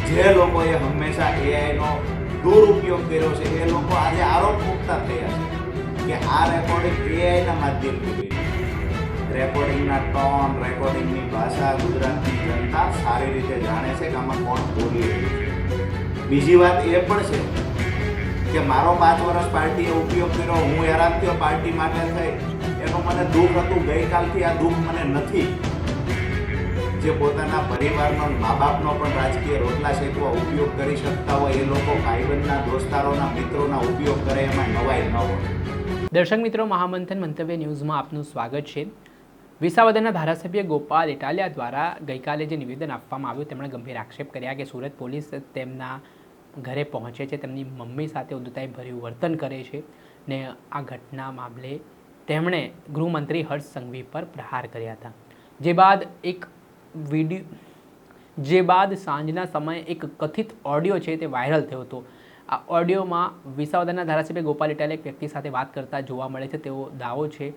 જે લોકોએ હંમેશા એઆઈનો દુરુપયોગ કર્યો છે એ લોકો આજે આરોપ મુકતા થયા છે કે આ રેકોર્ડિંગ એઆઈના માધ્યમથી બન્યું. રેકોર્ડિંગના ટોન, રેકોર્ડિંગની ભાષા ગુજરાતની જનતા સારી રીતે જાણે છે કે આમાં કોણ બોલી રહ્યું છે. બીજી વાત એ પણ છે કે મારો 5 વર્ષ પાર્ટીએ ઉપયોગ કર્યો, હું હેરાન થયો પાર્ટી માટે થઈ, એનું મને દુઃખ હતું. ગઈકાલથી આ દુઃખ મને નથી. જે પોતાના પરિવારનો, મા બાપનો પણ રાજકીય રોટલા શેકવા ઉપયોગ કરી શકતા હોય એ લોકો ભાઈબંધના, દોસ્તારોના, મિત્રોના ઉપયોગ કરે એમાં નવાઈ ન હોય. દર્શક મિત્રો, મહામંથન મંતવ્ય ન્યૂઝમાં આપનું સ્વાગત છે. વિસાવદરના ધારાસભ્ય ગોપાલ ઇટાલિયા દ્વારા ગઈકાલે જે નિવેદન આપવામાં આવ્યું, તેમણે ગંભીર આક્ષેપ કર્યા કે સુરત પોલીસ તેમના ઘરે પહોંચે છે, તેમની મમ્મી સાથે ઉદ્ધતાઈભર્યું વર્તન કરે છે ને આ ઘટના મામલે તેમણે ગૃહમંત્રી હર્ષ સંઘવી પર પ્રહાર કર્યા હતા. જે બાદ સાંજના સમયે એક કથિત ઓડિયો છે તે વાયરલ થયો હતો. આ ઓડિયોમાં વિસાવદરના ધારાસભ્ય ગોપાલ ઇટાલિયા એક વ્યક્તિ સાથે વાત કરતા જોવા મળે છે, તેવો દાવો છે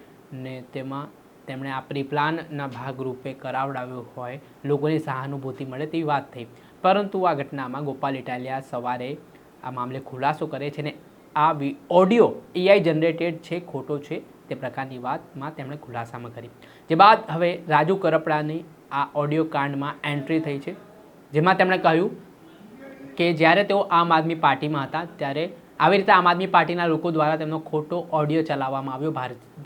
ને તેમાં તેમણે આ પ્રી-પ્લાનના ભાગરૂપે કરાવડાવ્યો હોય, લોકોની સહાનુભૂતિ મળે તેવી વાત થઈ. પરંતુ આ ઘટનામાં ગોપાલ ઇટાલિયા સવારે આ મામલે ખુલાસો કરે છે ને આ ઓડિયો એઆઈ જનરેટેડ છે, ખોટો છે તે પ્રકારની વાતમાં તેમણે ખુલાસામાં કરી. જે બાદ હવે રાજુ કરપડાની આ ઓડિયો કાંડમાં એન્ટ્રી થઈ છે, જેમાં તેમણે કહ્યું કે જ્યારે તેઓ આમ આદમી પાર્ટીમાં હતા ત્યારે આવી રીતે આમ આદમી પાર્ટીના લોકો દ્વારા તેમનો ખોટો ઓડિયો ચલાવવામાં આવ્યો,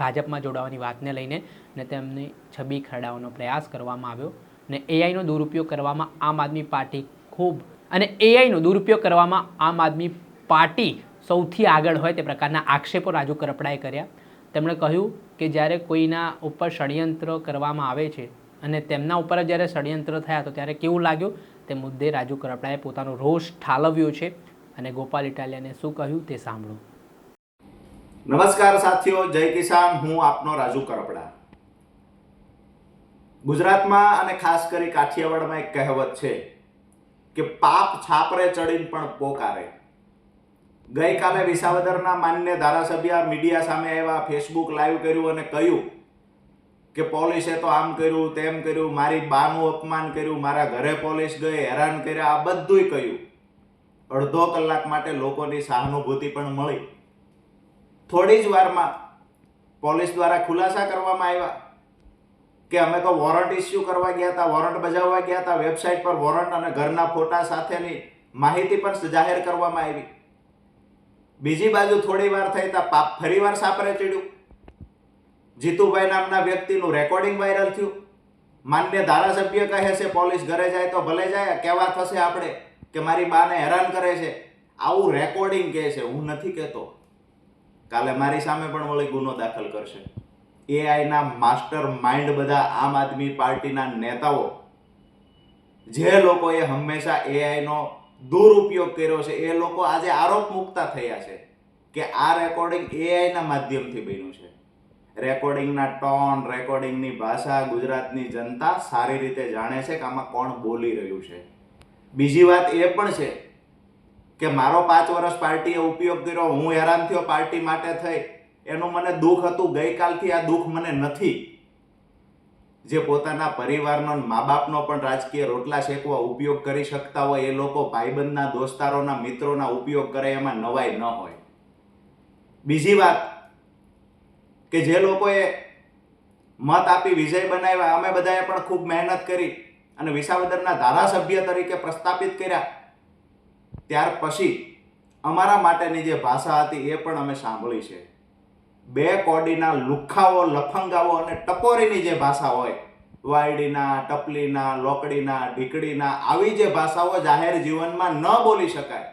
ભાજપમાં જોડાવાની વાતને લઈને, ને તેમની છબી ખરડાવવાનો પ્રયાસ કરવામાં આવ્યો ને એઆઈનો દુરુપયોગ કરવામાં આમ આદમી પાર્ટી એઆઈનો દુરુપયોગ કરવામાં આમ આદમી પાર્ટી સૌથી આગળ હોય તે પ્રકારના આક્ષેપો રાજુ કરપડાએ કર્યા. તેમણે કહ્યું કે જ્યારે કોઈના ઉપર ષડયંત્ર કરવામાં આવે છે અને તેમના ઉપર જ જ્યારે ષડયંત્ર થયા તો ત્યારે કેવું લાગ્યું તે મુદ્દે રાજુ કરપડાએ પોતાનો રોષ ઠાલવ્યો છે અને ગોપાલ ઇટાલિયાને શું કહ્યું તે સાંભળો. નમસ્કાર સાથીઓ, જય કિસાન. હું આપનો રાજુ કરપડા. ગુજરાતમાં અને ખાસ કરી કાઠિયાવાડમાં એક કહેવત છે કે પાપ છાપરે ચડીને પણ પોકારે. ગઈકાલે વિસાવદરના માન્ય ધારાસભ્ય મીડિયા સામે આવ્યા, ફેસબુક લાઈવ કર્યું અને કહ્યું કે પોલીસે તો આમ કર્યું, તેમ કર્યું, મારી બાનું અપમાન કર્યું, મારા ઘરે પોલીસ ગઈ, હેરાન કર્યા, આ બધુંય કહ્યું. અડધો કલાક માટે લોકોની સહાનુભૂતિ પણ મળી. થોડી જ વારમાં પોલીસ દ્વારા ખુલાસા કરવામાં આવ્યા કે અમે તો વોરંટ ઇસ્યુ કરવા ગયા હતા, વોરંટ બજાવવા ગયા હતા. વેબસાઇટ પર વોરંટ અને ઘરના ફોટા સાથેની માહિતી પણ જાહેર કરવામાં આવી. બીજી બાજુ થોડી વાર થઈ ત્યાં પાપ ફરીવાર સાપરે ચડ્યું. જીતુભાઈ નામના વ્યક્તિનું રેકોર્ડિંગ વાયરલ થયું. માન્ય ધારાસભ્ય કહે છે પોલીસ ઘરે જાય તો ભલે જાય, કેવા થશે આપણે કે મારી બાને હેરાન કરે છે, આવું રેકોર્ડિંગ કહે છે. હું નથી કહેતો, કાલે મારી સામે પણ વળી ગુનો દાખલ કરશે. એઆઈના માસ્ટર માઇન્ડ બધા આમ આદમી પાર્ટીના નેતાઓ, જે લોકોએ હંમેશા એઆઈનો દુરુપયોગ કર્યો છે એ લોકો આજે આરોપ મુકતા થયા છે કે આ રેકોર્ડિંગ એઆઈના માધ્યમથી બન્યું છે. રેકોર્ડિંગના ટોન, રેકોર્ડિંગની ભાષા ગુજરાતની જનતા સારી રીતે જાણે છે કે આમાં કોણ બોલી રહ્યું છે. બીજી વાત એ પણ છે કે મારો 5 વર્ષ પાર્ટીએ ઉપયોગ કર્યો, હું હેરાન થયો પાર્ટી માટે થઈ, એનું મને દુઃખ હતું. ગઈકાલથી આ દુઃખ મને નથી. જે પોતાના પરિવારનો, મા બાપનો પણ રાજકીય રોટલા શેકવા ઉપયોગ કરી શકતા હોય એ લોકો ભાઈબંધના, દોસ્તારોના, મિત્રોના ઉપયોગ કરે એમાં નવાઈ ન હોય. બીજી વાત કે જે લોકોએ મત આપી વિજય બનાવ્યા, અમે બધાએ પણ ખૂબ મહેનત કરી અને વિસાવદરના ધારાસભ્ય તરીકે પ્રસ્થાપિત કર્યા, ત્યાર પછી અમારા માટેની જે ભાષા હતી એ પણ અમે સાંભળી છે. બે કોડીના લુખ્ખાઓ, લફંગાઓ અને ટપોરીની જે ભાષા હોય, વાયડીના, ટપલીના, લોકડીના, ઢીકડીના, આવી જે ભાષાઓ જાહેર જીવનમાં ન બોલી શકાય,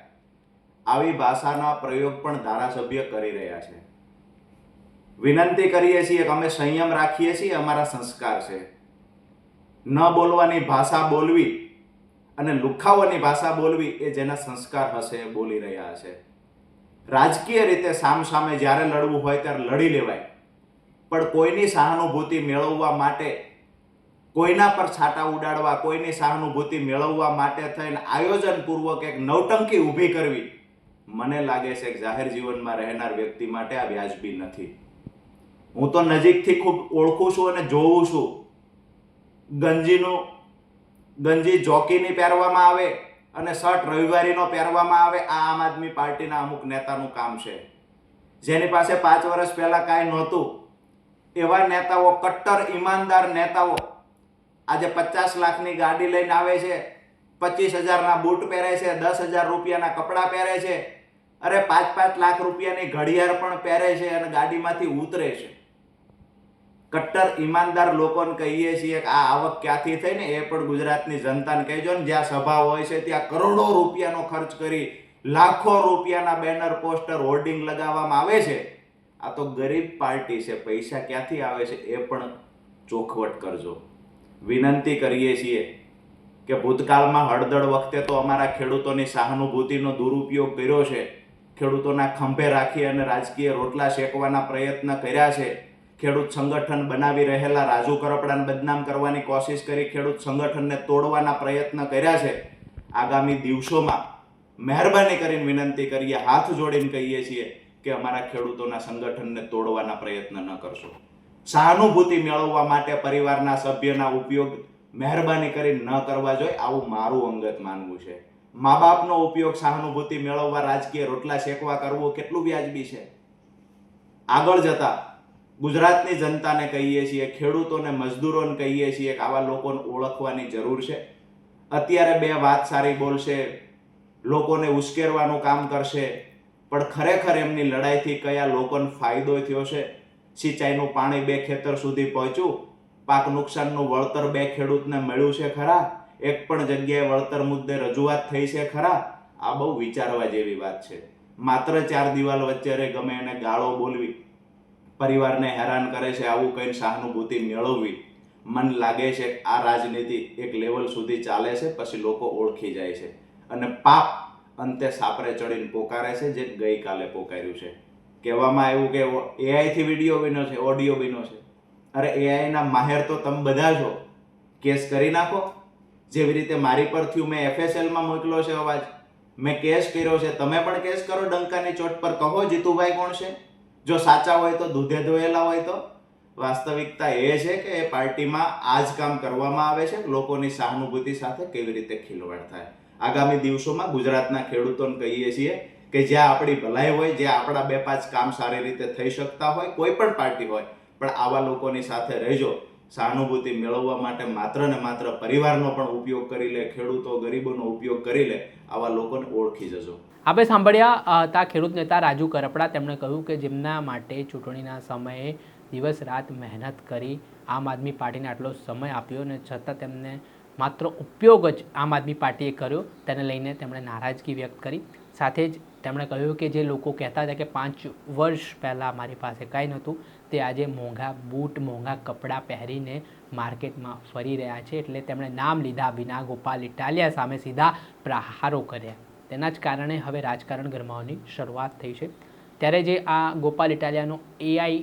આવી ભાષાના પ્રયોગ પણ ધારાસભ્ય કરી રહ્યા છે. વિનંતી કરીએ છીએ કે અમે સંયમ રાખીએ છીએ, અમારા સંસ્કાર છે. ન બોલવાની ભાષા બોલવી અને લુખ્ખાઓની ભાષા બોલવી એ જેના સંસ્કાર હશે એ બોલી રહ્યા હશે. રાજકીય રીતે સામસામે જ્યારે લડવું હોય ત્યારે લડી લેવાય, પણ કોઈની સહાનુભૂતિ મેળવવા માટે, કોઈના પર છાંટા ઉડાડવા, કોઈની સહાનુભૂતિ મેળવવા માટે થઈને આયોજનપૂર્વક એક નવટંકી ઊભી કરવી, મને લાગે છે કે જાહેર જીવનમાં રહેનાર વ્યક્તિ માટે આ વ્યાજબી નથી. હું તો નજીકથી ખૂબ ઓળખું છું અને જોઉં છું. ગંજી જોકીની પહેરવામાં આવે, અને શર્ટ રવિવારીનો પહેરવામાં આવે, આ આમ આદમી પાર્ટીના અમુક નેતાનું કામ છે. જેની પાસે 5 વર્ષ પહેલા કાંઈ નહોતું, એવા નેતાઓ, કટ્ટર ઈમાનદાર નેતાઓ આજે 50 લાખની ગાડી લઈને આવે છે, 25,000ના બૂટ પહેરે છે, 10,000 રૂપિયાના કપડાં પહેરે છે, અરે 5-5 લાખ રૂપિયાની ઘડિયાળ પણ પહેરે છે અને ગાડીમાંથી ઉતરે છે. કટ્ટર ઈમાનદાર લોકોને કહીએ છીએ કે આ આવક ક્યાંથી થઈ ને એ પણ ગુજરાતની જનતાને કહેજો ને. જ્યાં સભા હોય છે ત્યાં કરોડો રૂપિયાનો ખર્ચ કરી લાખો રૂપિયાના બેનર, પોસ્ટર, હોર્ડિંગ લગાવવામાં આવે છે. આ તો ગરીબ પાર્ટી છે, પૈસા ક્યાંથી આવે છે એ પણ ચોખવટ કરજો. વિનંતી કરીએ છીએ કે ભૂતકાળમાં હળદળ વખતે તો અમારા ખેડૂતોની સહાનુભૂતિનો દુરુપયોગ કર્યો છે. ખેડૂતોના ખંભે રાખી અને રાજકીય રોટલા શેકવાના પ્રયત્ન કર્યા છે. ખેડૂત સંગઠન બનાવી રહેલા રાજુ કરપડાને બદનામ કરવાની કોશિશ કરી, ખેડૂત સંગઠનને તોડવાના પ્રયત્ન કર્યા છે. આગામી દિવસોમાં મહેરબાની કરીને વિનંતી કરીએ, હાથ જોડીને કહીએ છીએ કે અમારા ખેડૂતોના સંગઠનને તોડવાના પ્રયત્ન ન કરશો. સહાનુભૂતિ મેળવવા માટે પરિવારના સભ્યના ઉપયોગ મહેરબાની કરીને ન કરવા જોઈએ, આવું મારું અંગત માનવું છે. મા બાપનો ઉપયોગ સહાનુભૂતિ મેળવવા, રાજકીય રોટલા શેકવા કરવું કેટલું વ્યાજબી છે? આગળ જતા ગુજરાતની જનતાને કહીએ છીએ, ખેડૂતોને, મજદૂરોને કહીએ છીએ કે આવા લોકોને ઓળખવાની જરૂર છે. અત્યારે 2 વાત સારી બોલશે, લોકોને ઉશ્કેરવાનું કામ કરશે, પણ ખરેખર એમની લડાઈથી કયા લોકોને ફાયદો થયો છે? સિંચાઈનું પાણી 2 ખેતર સુધી પહોંચ્યું, પાક નુકસાનનું વળતર 2 ખેડૂતને મળ્યું છે ખરા? એક પણ જગ્યાએ વળતર મુદ્દે રજૂઆત થઈ છે ખરા? આ બહુ વિચારવા જેવી વાત છે. માત્ર 4 દિવાલ વચ્ચે ગમે એને ગાળો બોલવી, પરિવારને હેરાન કરે છે, આવું કઈ સહાનુભૂતિ મેળવવી, મન લાગે છે આ રાજનીતિ એક લેવલ સુધી ચાલે છે, પછી લોકો ઓળખી જાય છે અને પાપ અંતે સાપરે ચડીને પોકારે છે, જે ગઈકાલે પોકાર્યું છે. કહેવામાં આવ્યું કે એઆઈ થી વિડીયો બન્યો છે, ઓડિયો બન્યો છે. અરે એઆઈ ના માહેર તો તમે બધા છો, કેસ કરી નાખો. જેવી રીતે મારી પર થયું, મેં FSL માં મોકલ્યો છે અવાજ, મેં કેસ કર્યો છે, તમે પણ કેસ કરો ડંકાની ચોટ પર. કહો જીતુભાઈ કોણ છે, જો સાચા હોય તો, દૂધે ધોયેલા હોય તો. વાસ્તવિકતા એ છે કે એ પાર્ટીમાં આ જ કામ કરવામાં આવે છે, લોકોની સહાનુભૂતિ સાથે કેવી રીતે ખિલવાડ થાય. આગામી દિવસોમાં ગુજરાતના ખેડૂતોને કહીએ છીએ કે જ્યાં આપણી ભલાઈ હોય, જ્યાં આપણા 2-5 કામ સારી રીતે થઈ શકતા હોય, કોઈ પણ પાર્ટી હોય, પણ આવા લોકોની સાથે રહેજો. સહાનુભૂતિ મેળવવા માટે માત્ર ને માત્ર પરિવારનો પણ ઉપયોગ કરી લે, ખેડૂતો, ગરીબોનો ઉપયોગ કરી લે, આવા લોકોને ઓળખી જજો. આપણે સાંભળ્યા હતા ખેડૂત નેતા રાજુ કરપડા. તેમણે કહ્યું કે જેમના માટે ચૂંટણીના સમયે દિવસ રાત મહેનત કરી આમ આદમી પાર્ટીને આટલો સમય આપ્યો અને છતાં તેમને માત્ર ઉપયોગ જ આમ આદમી પાર્ટીએ કર્યો, તેને લઈને તેમણે નારાજગી વ્યક્ત કરી. સાથે જ તેમણે કહ્યું કે જે લોકો કહેતા હતા કે 5 વર્ષ પહેલાં મારી પાસે કાંઈ નહોતું, તે આજે મોંઘા બૂટ, મોંઘા કપડાં પહેરીને માર્કેટમાં ફરી રહ્યા છે. એટલે તેમણે નામ લીધા વિના ગોપાલ ઇટાલિયા સામે સીધા પ્રહારો કર્યા. તેના જ કારણે હવે રાજકારણ ગરમાવાની શરૂઆત થઈ છે. ત્યારે જે આ ગોપાલ ઇટાલિયાનો AI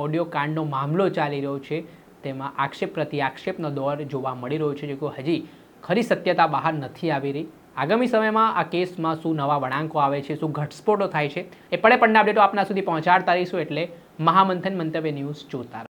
ઓડિયો કાંડનો મામલો ચાલી રહ્યો છે, તેમાં આક્ષેપ પ્રતિ આક્ષેપનો દોર જોવા મળી રહ્યો છે, જે કોઈ હજી ખરી સત્યતા બહાર નથી આવી રહી. આગામી સમયમાં આ કેસમાં શું નવા વળાંકો આવે છે, શું ઘટસ્ફોટો થાય છે, એ પડે પડના અપડેટો આપના સુધી પહોંચાડતા રહીશું. એટલે મહામંથન મંતવ્ય ન્યૂઝ જોતા